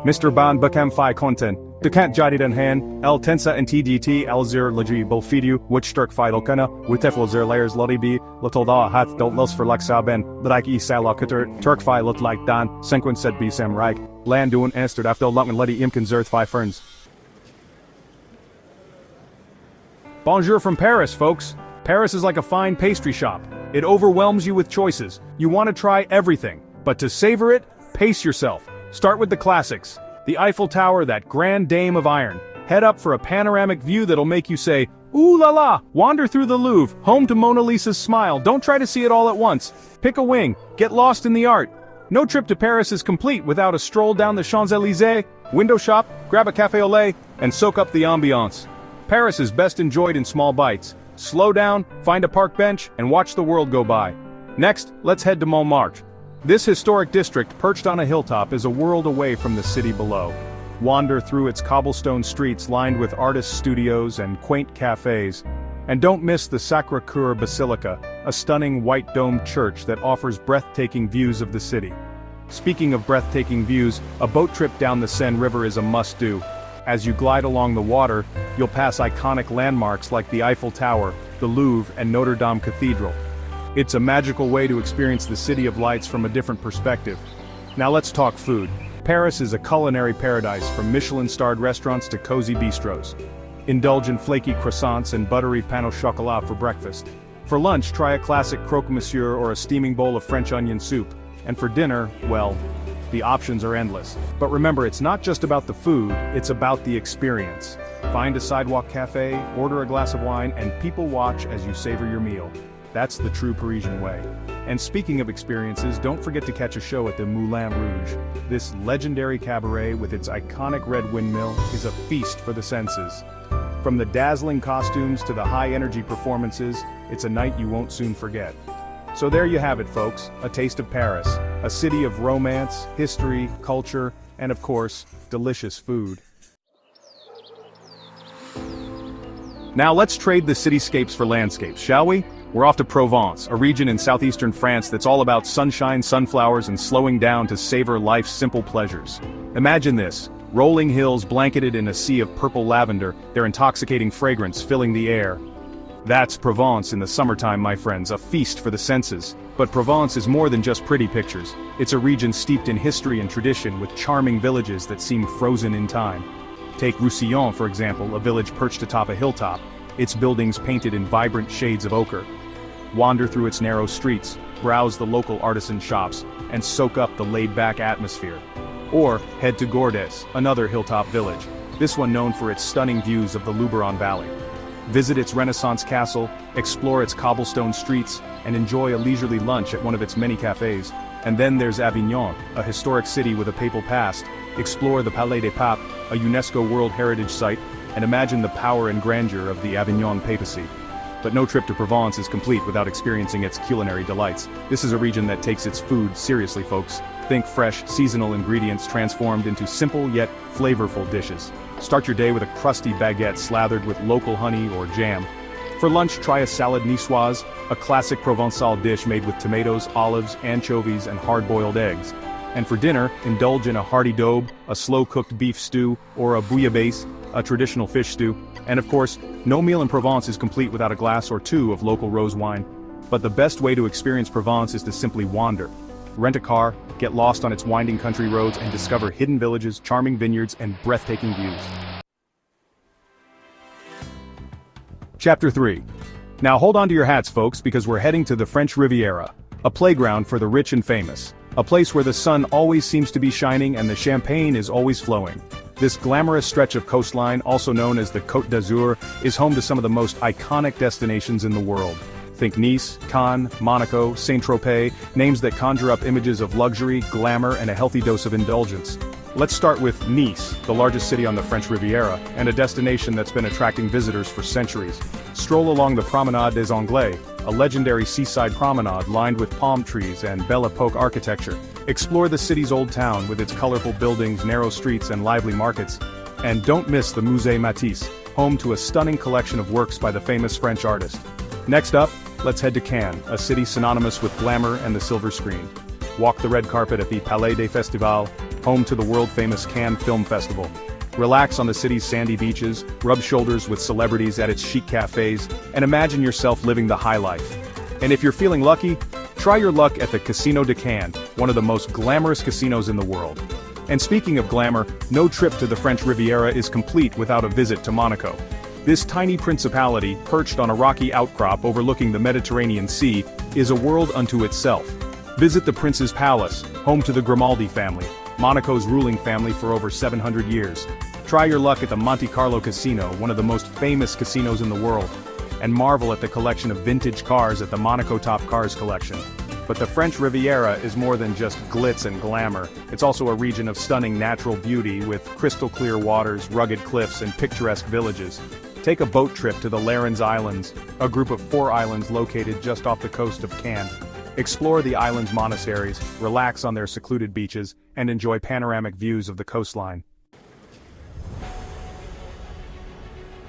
Mr. Ban Bakam Fi Content, Dekant Jadidan Han, El Tensa and TGT Elzir Laji Bolfidu, Wichturk Fi Lokana, Witefel Zer Layers Lodibi, Lotolda Hath Don't Los for Laxaben, Ladak E Salakuter, Turk Fi Lot Like Dan, Senquin Said B Sam Reich, Landun Esterd Aftel Lutman Letty Imkin Zerth Fi Ferns. Bonjour from Paris, folks. Paris is like a fine pastry shop. It overwhelms you with choices. You want to try everything. But to savor it, pace yourself. Start with the classics. The Eiffel Tower, that grand dame of iron. Head up for a panoramic view that'll make you say, ooh la la! Wander through the Louvre, home to Mona Lisa's smile. Don't try to see it all at once. Pick a wing. Get lost in the art. No trip to Paris is complete without a stroll down the Champs-Élysées, window shop, grab a café au lait, and soak up the ambiance. Paris is best enjoyed in small bites. Slow down, find a park bench, and watch the world go by. Next, let's head to Montmartre. This historic district, perched on a hilltop, is a world away from the city below. Wander through its cobblestone streets lined with artist studios and quaint cafes. And don't miss the Sacré-Cœur Basilica, a stunning white-domed church that offers breathtaking views of the city. Speaking of breathtaking views, a boat trip down the Seine River is a must-do. As you glide along the water, you'll pass iconic landmarks like the Eiffel Tower, the Louvre, and Notre Dame Cathedral. It's a magical way to experience the City of Lights from a different perspective. Now let's talk food. Paris is a culinary paradise, from Michelin-starred restaurants to cozy bistros. Indulge in flaky croissants and buttery pain au chocolat for breakfast. For lunch, try a classic croque monsieur or a steaming bowl of French onion soup. And for dinner, well, the options are endless. But remember, it's not just about the food, it's about the experience. Find a sidewalk cafe, order a glass of wine, and people watch as you savor your meal. That's the true Parisian way. And speaking of experiences, don't forget to catch a show at the Moulin Rouge. This legendary cabaret with its iconic red windmill is a feast for the senses. From the dazzling costumes to the high-energy performances, it's a night you won't soon forget. So there you have it, folks, a taste of Paris, a city of romance, history, culture, and of course, delicious food. Now let's trade the cityscapes for landscapes, shall we? We're off to Provence, a region in southeastern France that's all about sunshine, sunflowers, and slowing down to savor life's simple pleasures. Imagine this, rolling hills blanketed in a sea of purple lavender, their intoxicating fragrance filling the air. That's Provence in the summertime, my friends, a feast for the senses. But Provence is more than just pretty pictures. It's a region steeped in history and tradition with charming villages that seem frozen in time. Take Roussillon, for example, a village perched atop a hilltop, its buildings painted in vibrant shades of ochre. Wander through its narrow streets, browse the local artisan shops, and soak up the laid-back atmosphere. Or head to Gordes, another hilltop village, this one known for its stunning views of the Luberon Valley. Visit its Renaissance castle, explore its cobblestone streets, and enjoy a leisurely lunch at one of its many cafes. And then there's Avignon, a historic city with a papal past. Explore the Palais des Papes, a UNESCO World Heritage Site, and imagine the power and grandeur of the Avignon papacy. But no trip to Provence is complete without experiencing its culinary delights. This is a region that takes its food seriously, folks. Think fresh, seasonal ingredients transformed into simple yet flavorful dishes. Start your day with a crusty baguette slathered with local honey or jam. For lunch, try a salad niçoise, a classic Provençal dish made with tomatoes, olives, anchovies, and hard-boiled eggs. And for dinner, indulge in a hearty daube, a slow-cooked beef stew, or a bouillabaisse, a traditional fish stew. And of course, no meal in Provence is complete without a glass or two of local rose wine. But the best way to experience Provence is to simply wander. Rent a car, get lost on its winding country roads, and discover hidden villages, charming vineyards, and breathtaking views. Chapter 3. Now hold on to your hats, folks, because we're heading to the French Riviera, a playground for the rich and famous. A place where the sun always seems to be shining and the champagne is always flowing. This glamorous stretch of coastline, also known as the Côte d'Azur, is home to some of the most iconic destinations in the world. Think Nice, Cannes, Monaco, Saint-Tropez, names that conjure up images of luxury, glamour, and a healthy dose of indulgence. Let's start with Nice, the largest city on the French Riviera, and a destination that's been attracting visitors for centuries. Stroll along the Promenade des Anglais, a legendary seaside promenade lined with palm trees and Belle Epoque architecture. Explore the city's old town with its colorful buildings, narrow streets, and lively markets. And don't miss the Musée Matisse, home to a stunning collection of works by the famous French artist. Next up, let's head to Cannes, a city synonymous with glamour and the silver screen. Walk the red carpet at the Palais des Festivals, home to the world-famous Cannes Film Festival. Relax on the city's sandy beaches, rub shoulders with celebrities at its chic cafes, and imagine yourself living the high life. And if you're feeling lucky, try your luck at the Casino de Cannes, one of the most glamorous casinos in the world. And speaking of glamour, no trip to the French Riviera is complete without a visit to Monaco. This tiny principality, perched on a rocky outcrop overlooking the Mediterranean Sea, is a world unto itself. Visit the Prince's Palace, home to the Grimaldi family, Monaco's ruling family for over 700 years. Try your luck at the Monte Carlo Casino, one of the most famous casinos in the world, and marvel at the collection of vintage cars at the Monaco Top Cars collection. But the French Riviera is more than just glitz and glamour. It's also a region of stunning natural beauty with crystal-clear waters, rugged cliffs, and picturesque villages. Take a boat trip to the Larens Islands, a group of 4 islands located just off the coast of Cannes. Explore the islands' monasteries, relax on their secluded beaches, and enjoy panoramic views of the coastline.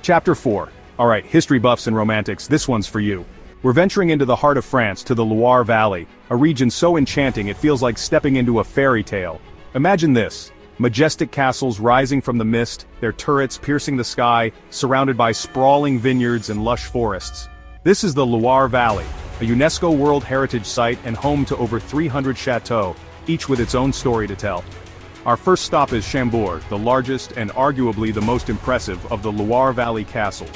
Chapter 4. Alright, history buffs and romantics, this one's for you. We're venturing into the heart of France to the Loire Valley, a region so enchanting it feels like stepping into a fairy tale. Imagine this. Majestic castles rising from the mist, their turrets piercing the sky, surrounded by sprawling vineyards and lush forests. This is the Loire Valley, a UNESCO World Heritage Site and home to over 300 chateaux, each with its own story to tell. Our first stop is Chambord, the largest and arguably the most impressive of the Loire Valley castles.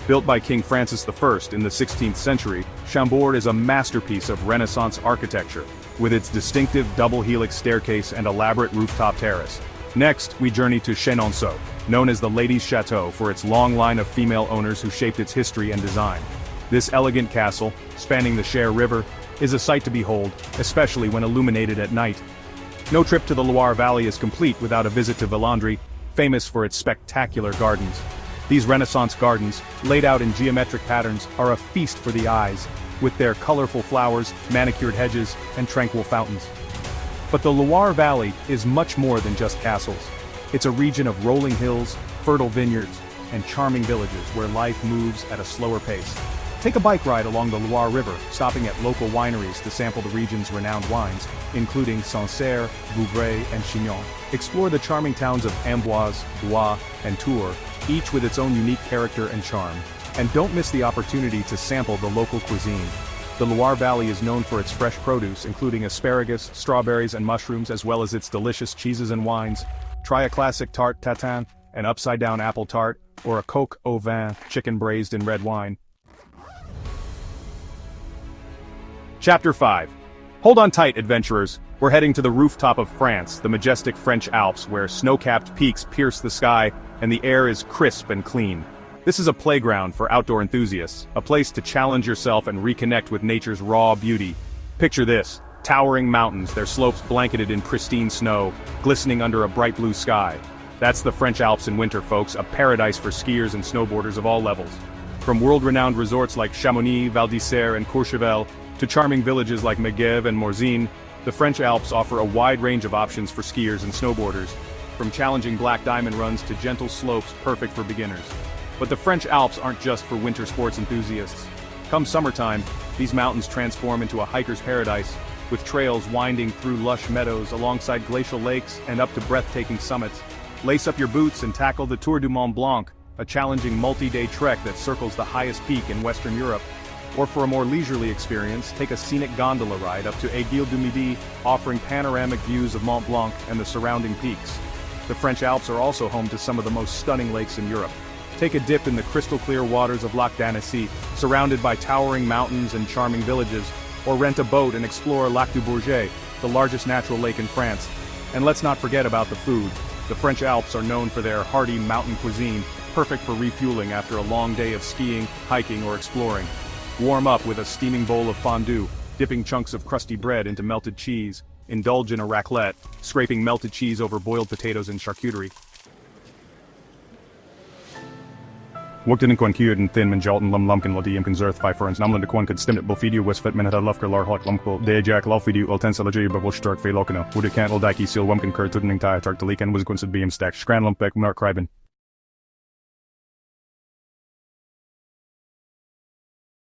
Built by King Francis I in the 16th century, Chambord is a masterpiece of Renaissance architecture, with its distinctive double-helix staircase and elaborate rooftop terrace. Next, we journey to Chenonceau, known as the Ladies' Chateau for its long line of female owners who shaped its history and design. This elegant castle, spanning the Cher River, is a sight to behold, especially when illuminated at night. No trip to the Loire Valley is complete without a visit to Villandry, famous for its spectacular gardens. These Renaissance gardens, laid out in geometric patterns, are a feast for the eyes, with their colorful flowers, manicured hedges, and tranquil fountains. But the Loire Valley is much more than just castles. It's a region of rolling hills, fertile vineyards, and charming villages where life moves at a slower pace. Take a bike ride along the Loire River, stopping at local wineries to sample the region's renowned wines, including Sancerre, Vouvray, and Chinon. Explore the charming towns of Amboise, Blois, and Tours, each with its own unique character and charm. And don't miss the opportunity to sample the local cuisine. The Loire Valley is known for its fresh produce, including asparagus, strawberries, and mushrooms, as well as its delicious cheeses and wines. Try a classic tarte tatin, an upside-down apple tart, or a coq au vin, chicken braised in red wine. Chapter 5. Hold on tight, adventurers. We're heading to the rooftop of France, the majestic French Alps, where snow-capped peaks pierce the sky, and the air is crisp and clean. This is a playground for outdoor enthusiasts, a place to challenge yourself and reconnect with nature's raw beauty. Picture this, towering mountains, their slopes blanketed in pristine snow, glistening under a bright blue sky. That's the French Alps in winter, folks, a paradise for skiers and snowboarders of all levels. From world-renowned resorts like Chamonix, Val d'Isère, and Courchevel, to charming villages like Megève and Morzine, the French Alps offer a wide range of options for skiers and snowboarders, from challenging black diamond runs to gentle slopes perfect for beginners. But the French Alps aren't just for winter sports enthusiasts. Come summertime, these mountains transform into a hiker's paradise, with trails winding through lush meadows alongside glacial lakes and up to breathtaking summits. Lace up your boots and tackle the Tour du Mont Blanc, a challenging multi-day trek that circles the highest peak in Western Europe. Or for a more leisurely experience, take a scenic gondola ride up to Aiguille du Midi, offering panoramic views of Mont Blanc and the surrounding peaks. The French Alps are also home to some of the most stunning lakes in Europe. Take a dip in the crystal-clear waters of Lac d'Annecy, surrounded by towering mountains and charming villages, or rent a boat and explore Lac du Bourget, the largest natural lake in France. And let's not forget about the food. The French Alps are known for their hearty mountain cuisine, perfect for refueling after a long day of skiing, hiking, or exploring. Warm up with a steaming bowl of fondue, dipping chunks of crusty bread into melted cheese. Indulge in a raclette, scraping melted cheese over boiled potatoes and charcuterie. Wogten en kwan en thin men jalten lumken lodi im conserth fiferens namlen de kwan could stimmet bofidio westfit minute lufker lar hot lumko de jack lofidio ultensology but will stark fe lokano would it can't dike seal wumken kurt tudning tie tark deliken was gunsid beam stack scran lumpek mark kriben.